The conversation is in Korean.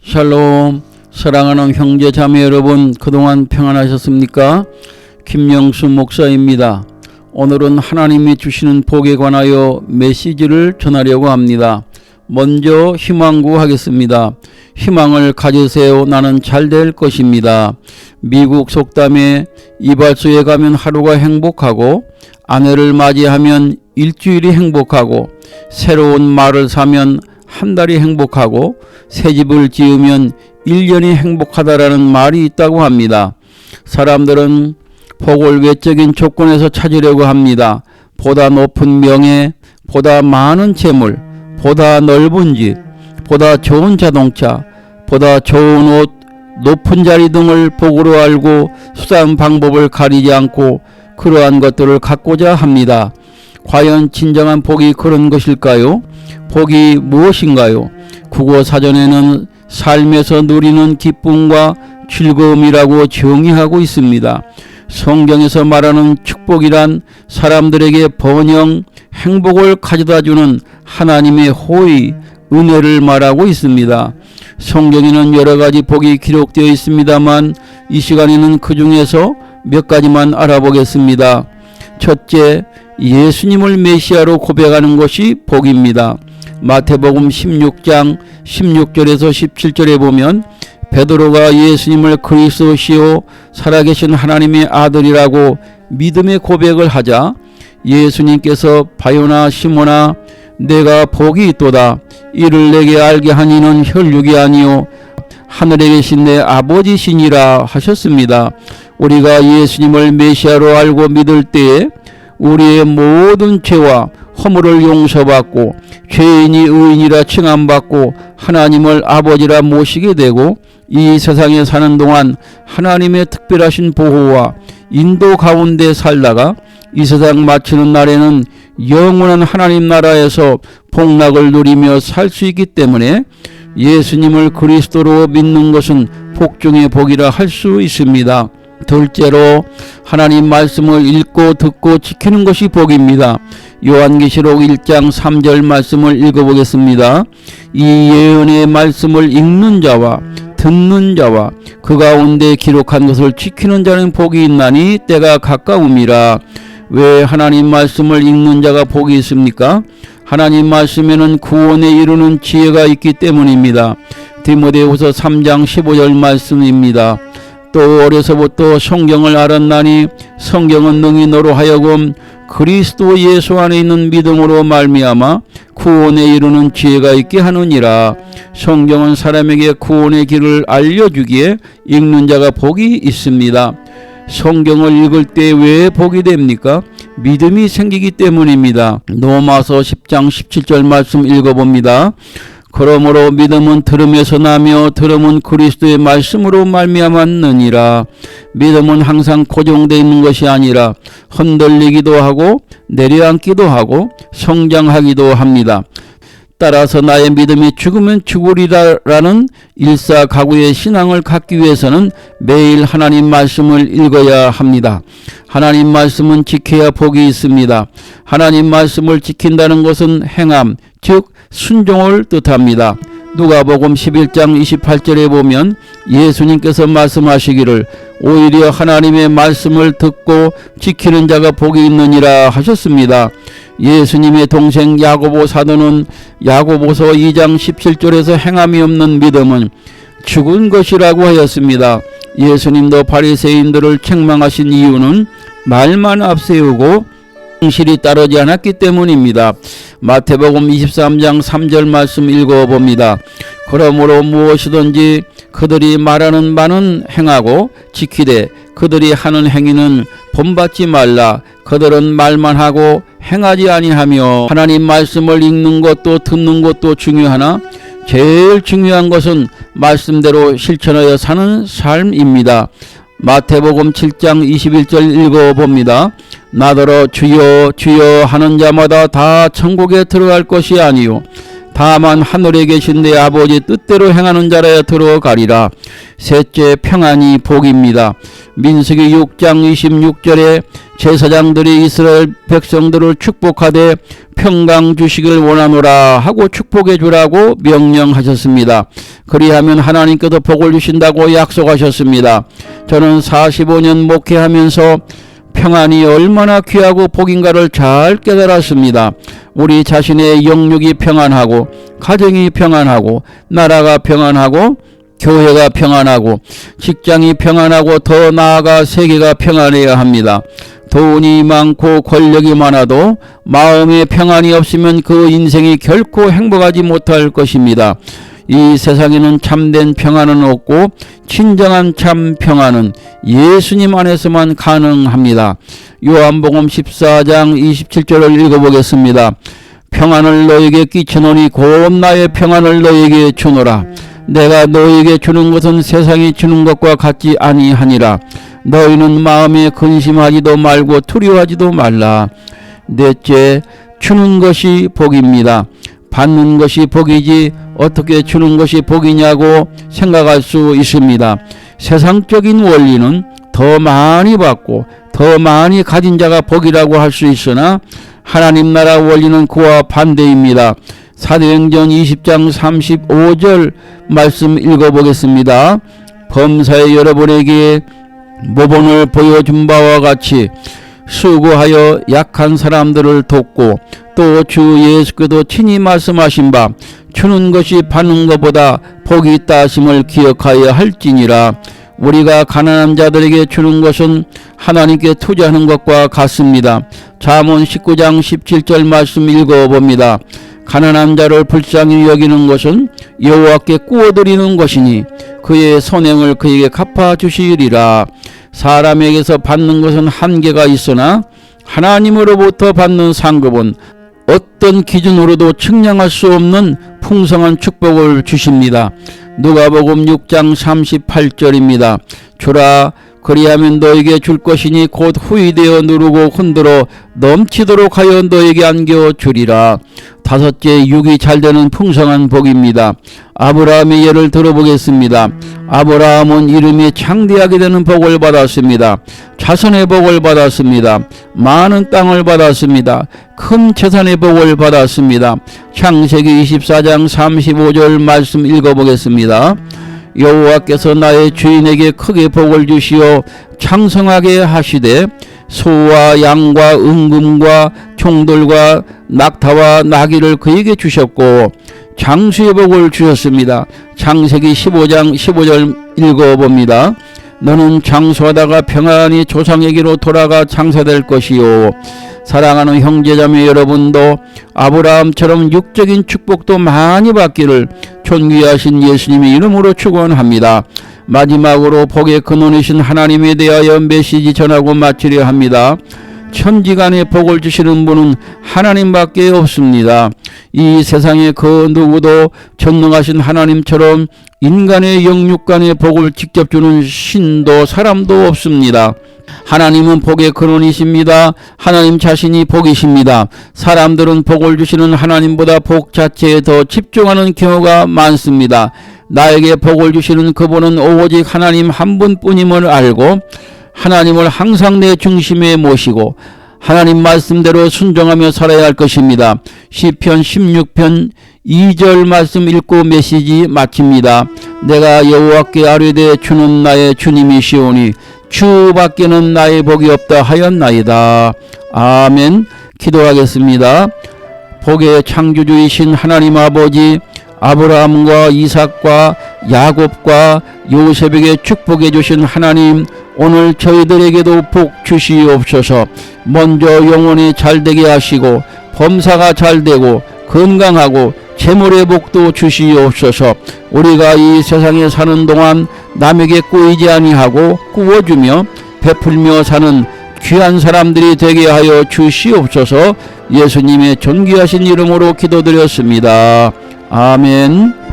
샬롬. 사랑하는 형제 자매 여러분, 그동안 평안하셨습니까? 김영수 목사입니다. 오늘은 하나님이 주시는 복에 관하여 메시지를 전하려고 합니다. 먼저 희망구 하겠습니다. 희망을 가지세요. 나는 잘 될 것입니다. 미국 속담에 이발소에 가면 하루가 행복하고, 아내를 맞이하면 일주일이 행복하고, 새로운 말을 사면 한 달이 행복하고, 새 집을 지으면 1년이 행복하다라는 말이 있다고 합니다. 사람들은 복을 외적인 조건에서 찾으려고 합니다. 보다 높은 명예, 보다 많은 재물, 보다 넓은 집, 보다 좋은 자동차, 보다 좋은 옷, 높은 자리 등을 복으로 알고 수단 방법을 가리지 않고 그러한 것들을 갖고자 합니다. 과연 진정한 복이 그런 것일까요? 복이 무엇인가요? 국어사전에는 삶에서 누리는 기쁨과 즐거움이라고 정의하고 있습니다. 성경에서 말하는 축복이란 사람들에게 번영, 행복을 가져다주는 하나님의 호의, 은혜를 말하고 있습니다. 성경에는 여러 가지 복이 기록되어 있습니다만 이 시간에는 그 중에서 몇 가지만 알아보겠습니다. 첫째, 예수님을 메시아로 고백하는 것이 복입니다. 마태복음 16장 16절에서 17절에 보면 베드로가 예수님을 그리스도시요 살아계신 하나님의 아들이라고 믿음의 고백을 하자 예수님께서 바요나 시몬아, 내가 복이 있도다. 이를 내게 알게 하니는 혈육이 아니요 하늘에 계신 내 아버지시니라 하셨습니다. 우리가 예수님을 메시아로 알고 믿을 때에 우리의 모든 죄와 허물을 용서받고 죄인이 의인이라 칭함받고 하나님을 아버지라 모시게 되고 이 세상에 사는 동안 하나님의 특별하신 보호와 인도 가운데 살다가 이 세상 마치는 날에는 영원한 하나님 나라에서 복락을 누리며 살 수 있기 때문에 예수님을 그리스도로 믿는 것은 복 중의 복이라 할 수 있습니다. 둘째로 하나님 말씀을 읽고 듣고 지키는 것이 복입니다. 요한계시록 1장 3절 말씀을 읽어보겠습니다. 이 예언의 말씀을 읽는 자와 듣는 자와 그 가운데 기록한 것을 지키는 자는 복이 있나니 때가 가까움이라. 왜 하나님 말씀을 읽는 자가 복이 있습니까? 하나님 말씀에는 구원에 이르는 지혜가 있기 때문입니다. 디모데후서 3장 15절 말씀입니다. 또 어려서부터 성경을 알았나니 성경은 능히 너로 하여금 그리스도 예수 안에 있는 믿음으로 말미암아 구원에 이르는 지혜가 있게 하느니라. 성경은 사람에게 구원의 길을 알려주기에 읽는 자가 복이 있습니다. 성경을 읽을 때 왜 복이 됩니까? 믿음이 생기기 때문입니다. 로마서 10장 17절 말씀 읽어봅니다. 그러므로 믿음은 들음에서 나며 들음은 그리스도의 말씀으로 말미암았느니라. 믿음은 항상 고정되어 있는 것이 아니라 흔들리기도 하고 내려앉기도 하고 성장하기도 합니다. 따라서 나의 믿음이 죽으면 죽으리라라는 일사각오의 신앙을 갖기 위해서는 매일 하나님 말씀을 읽어야 합니다. 하나님 말씀은 지켜야 복이 있습니다. 하나님 말씀을 지킨다는 것은 행함, 즉 순종을 뜻합니다. 누가복음 11장 28절에 보면 예수님께서 말씀하시기를 오히려 하나님의 말씀을 듣고 지키는 자가 복이 있느니라 하셨습니다. 예수님의 동생 야고보 사도는 야고보서 2장 17절에서 행함이 없는 믿음은 죽은 것이라고 하였습니다. 예수님도 바리새인들을 책망하신 이유는 말만 앞세우고 행실이 따르지 않았기 때문입니다. 마태복음 23장 3절 말씀 읽어봅니다. 그러므로 무엇이든지 그들이 말하는 바는 행하고 지키되 그들이 하는 행위는 본받지 말라. 그들은 말만 하고 행하지 아니하며. 하나님 말씀을 읽는 것도 듣는 것도 중요하나 제일 중요한 것은 말씀대로 실천하여 사는 삶입니다. 마태복음 7장 21절 읽어봅니다. 나더러 주여 주여 하는 자마다 다 천국에 들어갈 것이 아니요 다만 하늘에 계신 내 아버지 뜻대로 행하는 자라야 들어가리라. 셋째, 평안이 복입니다. 민수기 6장 26절에 제사장들이 이스라엘 백성들을 축복하되 평강 주시기를 원하노라 하고 축복해 주라고 명령하셨습니다. 그리하면 하나님께서 복을 주신다고 약속하셨습니다. 저는 45년 목회하면서 평안이 얼마나 귀하고 복인가를 잘 깨달았습니다. 우리 자신의 영육이 평안하고, 가정이 평안하고, 나라가 평안하고, 교회가 평안하고, 직장이 평안하고, 더 나아가 세계가 평안해야 합니다. 돈이 많고 권력이 많아도 마음에 평안이 없으면 그 인생이 결코 행복하지 못할 것입니다. 이 세상에는 참된 평안은 없고 진정한 참 평안은 예수님 안에서만 가능합니다. 요한복음 14장 27절을 읽어보겠습니다. 평안을 너에게 끼치노니 곧 나의 평안을 너에게 주노라. 내가 너에게 주는 것은 세상이 주는 것과 같지 아니하니라. 너희는 마음에 근심하지도 말고 두려워하지도 말라. 넷째, 주는 것이 복입니다. 받는 것이 복이지 어떻게 주는 것이 복이냐고 생각할 수 있습니다. 세상적인 원리는 더 많이 받고 더 많이 가진 자가 복이라고 할 수 있으나 하나님 나라 원리는 그와 반대입니다. 사도행전 20장 35절 말씀 읽어보겠습니다. 범사에 여러분에게 모본을 보여준 바와 같이 수고하여 약한 사람들을 돕고 또 주 예수께서 친히 말씀하신 바 주는 것이 받는 것보다 복이 있다 하심을 기억하여 할지니라. 우리가 가난한 자들에게 주는 것은 하나님께 투자하는 것과 같습니다. 잠언 19장 17절 말씀 읽어봅니다. 가난한 자를 불쌍히 여기는 것은 여호와께 꾸어드리는 것이니 그의 선행을 그에게 갚아주시리라. 사람에게서 받는 것은 한계가 있으나 하나님으로부터 받는 상급은 어떤 기준으로도 측량할 수 없는 풍성한 축복을 주십니다. 누가복음 6장 38절입니다. 주라 그리하면 너에게 줄 것이니 곧 후이되어 누르고 흔들어 넘치도록 하여 너에게 안겨 주리라. 다섯째, 육이 잘되는 풍성한 복입니다. 아브라함의 예를 들어보겠습니다. 아브라함은 이름이 창대하게 되는 복을 받았습니다. 자손의 복을 받았습니다. 많은 땅을 받았습니다. 큰 재산의 복을 받았습니다. 창세기 24장 35절 말씀 읽어보겠습니다. 여호와께서 나의 주인에게 크게 복을 주시어 창성하게 하시되 소와 양과 은금과 총들과 낙타와 나귀를 그에게 주셨고 장수의 복을 주셨습니다. 창세기 15장 15절 읽어봅니다. 너는 장수하다가 평안히 조상에게로 돌아가 장사될 것이요. 사랑하는 형제자매 여러분도 아브라함처럼 육적인 축복도 많이 받기를 존귀하신 예수님의 이름으로 축원합니다. 마지막으로 복의 근원이신 하나님에 대하여 메시지 전하고 마치려 합니다. 천지간에 복을 주시는 분은 하나님밖에 없습니다. 이 세상에 그 누구도 전능하신 하나님처럼 인간의 영육간의 복을 직접 주는 신도 사람도 없습니다. 하나님은 복의 근원이십니다. 하나님 자신이 복이십니다. 사람들은 복을 주시는 하나님보다 복 자체에 더 집중하는 경우가 많습니다. 나에게 복을 주시는 그분은 오직 하나님 한 분뿐임을 알고 하나님을 항상 내 중심에 모시고 하나님 말씀대로 순종하며 살아야 할 것입니다. 시편 16편 2절 말씀 읽고 메시지 마칩니다. 내가 여호와께 아뢰되 주는 나의 주님이시오니 주밖에는 나의 복이 없다 하였나이다. 아멘. 기도하겠습니다. 복의 창조주이신 하나님 아버지, 아브라함과 이삭과 야곱과 요셉에게 축복해 주신 하나님, 오늘 저희들에게도 복 주시옵소서. 먼저 영혼이 잘되게 하시고 범사가 잘되고 건강하고 재물의 복도 주시옵소서. 우리가 이 세상에 사는 동안 남에게 꾸이지 아니하고 꾸어주며 베풀며 사는 귀한 사람들이 되게 하여 주시옵소서. 예수님의 존귀하신 이름으로 기도드렸습니다. 아멘.